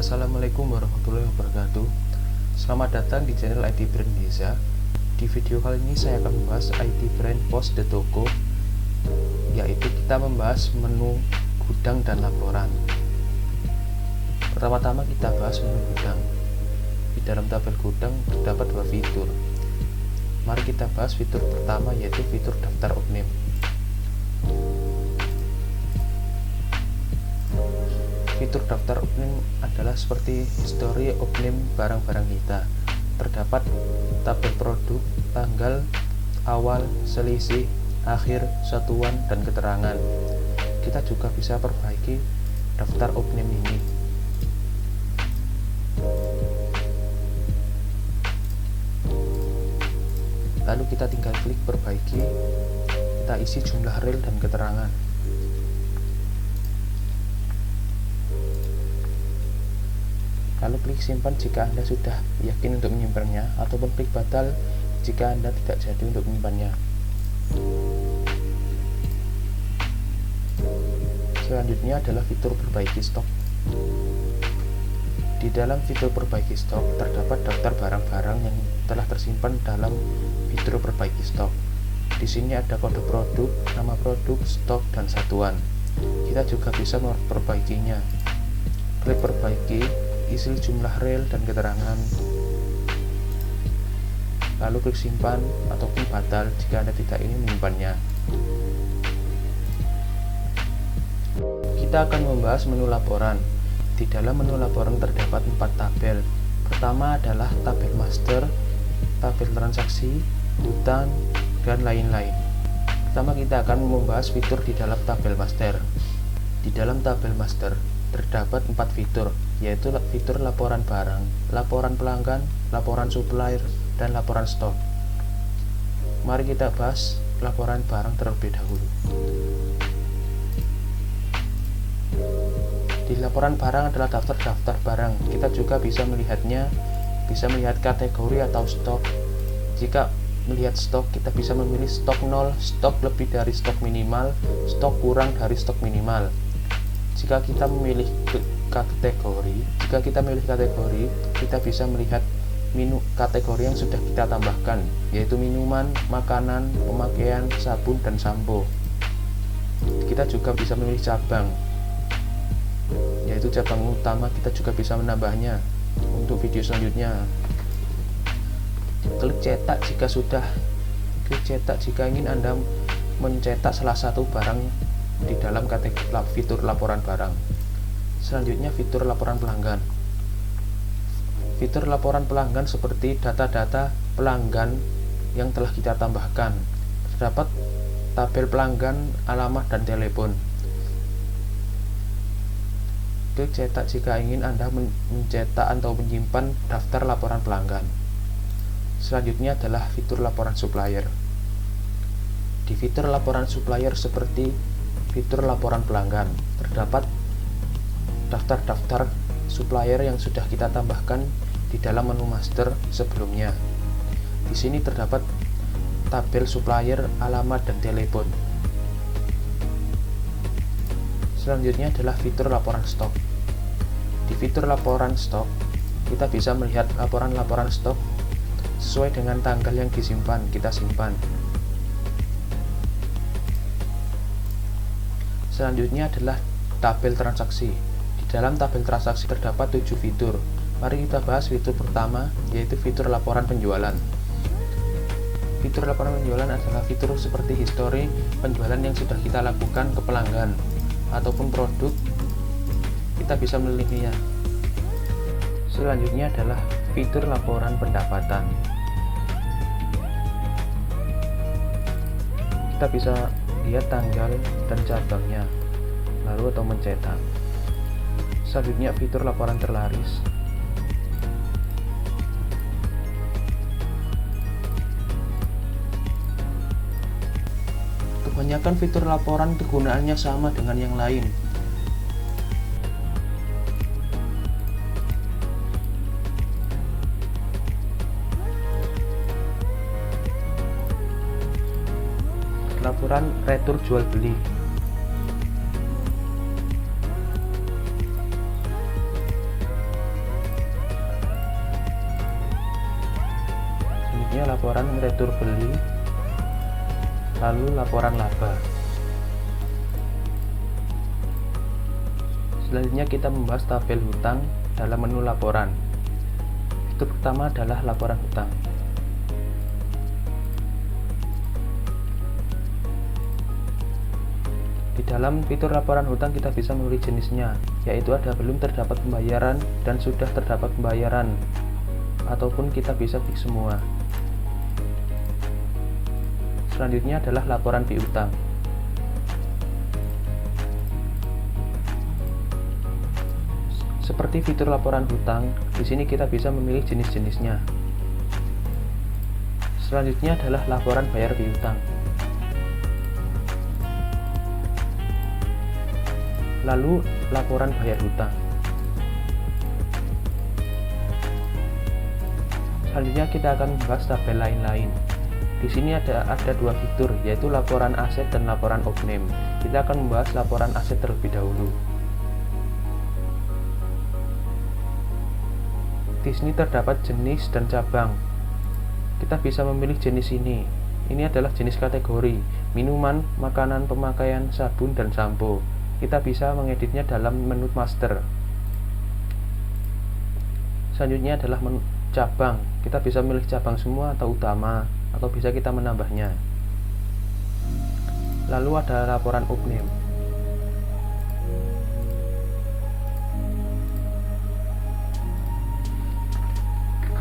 Assalamualaikum warahmatullahi wabarakatuh. Selamat datang di channel IT Brand Desa. Di video kali ini saya akan membahas IT Brand Pos The Toko, yaitu kita membahas menu gudang dan laporan. Pertama-tama kita bahas menu gudang. Di dalam tabel gudang terdapat dua fitur. Mari kita bahas fitur pertama, yaitu fitur daftar opname. Fitur daftar opname adalah seperti history opname barang-barang kita. Terdapat tabel produk, tanggal, awal, selisih, akhir, satuan, dan keterangan. Kita juga bisa perbaiki daftar opname ini. Lalu kita tinggal klik perbaiki, kita isi jumlah rel dan keterangan. Lalu klik simpan jika Anda sudah yakin untuk menyimpannya, ataupun klik batal jika Anda tidak jadi untuk menyimpannya. Selanjutnya adalah fitur perbaiki stok. Di dalam fitur perbaiki stok terdapat daftar barang-barang yang telah tersimpan dalam fitur perbaiki stok. Di sini ada kode produk, nama produk, stok, dan satuan. Kita juga bisa memperbaikinya. Klik perbaiki, isi jumlah rel dan keterangan, lalu klik simpan ataupun batal jika Anda tidak ingin menyimpannya. Kita akan membahas menu laporan. Di dalam menu laporan terdapat 4 tabel. Pertama adalah tabel master, tabel transaksi, hutang, dan lain-lain. Pertama kita akan membahas fitur di dalam tabel master. Di dalam tabel master terdapat 4 fitur, yaitu fitur laporan barang, laporan pelanggan, laporan supplier, dan laporan stok. Mari kita bahas laporan barang terlebih dahulu. Di laporan barang adalah daftar-daftar barang. Kita juga bisa melihatnya, bisa melihat kategori atau stok. Jika melihat stok, kita bisa memilih stok 0, stok lebih dari stok minimal, stok kurang dari stok minimal. Jika kita memilih kategori, kita bisa melihat kategori yang sudah kita tambahkan, yaitu minuman, makanan, pemakaian, sabun, dan sampo. Kita juga bisa memilih cabang, yaitu cabang utama. Kita juga bisa menambahnya. Untuk video selanjutnya, klik cetak jika ingin Anda mencetak salah satu barang di dalam kategori fitur laporan barang. Selanjutnya fitur laporan pelanggan. Fitur laporan pelanggan seperti data-data pelanggan yang telah kita tambahkan. Terdapat tabel pelanggan, alamat, dan telepon. Klik cetak jika ingin Anda mencetak atau menyimpan daftar laporan pelanggan. Selanjutnya adalah fitur laporan supplier. Di fitur laporan supplier seperti fitur laporan pelanggan, terdapat daftar-daftar supplier yang sudah kita tambahkan di dalam menu master sebelumnya. Di sini terdapat tabel supplier, alamat, dan telepon. Selanjutnya adalah fitur laporan stok. Di fitur laporan stok, kita bisa melihat laporan-laporan stok sesuai dengan tanggal yang disimpan, kita simpan. Selanjutnya adalah tabel transaksi. Di dalam tabel transaksi terdapat 7 fitur. Mari kita bahas fitur pertama, yaitu fitur laporan penjualan. Fitur laporan penjualan adalah fitur seperti histori penjualan yang sudah kita lakukan ke pelanggan ataupun produk. Kita bisa memilihnya. Selanjutnya adalah fitur laporan pendapatan. Kita bisa lihat tanggal dan cabangnya, lalu atau mencetak. Selanjutnya fitur laporan terlaris. Kebanyakan fitur laporan kegunaannya sama dengan yang lain. Laporan retur jual beli. laporan retur beli, lalu laporan laba. Selanjutnya kita membahas tabel hutang dalam menu laporan. Fitur pertama adalah laporan hutang. Di dalam fitur laporan hutang kita bisa memilih jenisnya, yaitu ada belum terdapat pembayaran dan sudah terdapat pembayaran, ataupun kita bisa klik semua. Selanjutnya adalah laporan piutang. Seperti fitur laporan hutang, di sini kita bisa memilih jenis-jenisnya. Selanjutnya adalah laporan bayar piutang. Lalu laporan bayar hutang. Selanjutnya kita akan membahas tabel lain-lain. Di sini ada dua fitur, yaitu laporan aset dan laporan OPNAME. Kita akan membahas laporan aset terlebih dahulu. Di sini terdapat jenis dan cabang. Kita bisa memilih jenis ini. Ini adalah jenis kategori: minuman, makanan, pemakaian, sabun, dan sampo. Kita bisa mengeditnya dalam menu master. Selanjutnya adalah menu cabang. Kita bisa memilih cabang semua atau utama, atau bisa kita menambahnya. Lalu ada laporan OPNAME.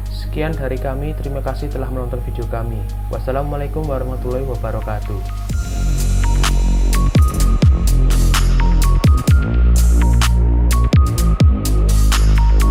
Sekian dari kami, terima kasih telah menonton video kami. Wassalamualaikum warahmatullahi wabarakatuh.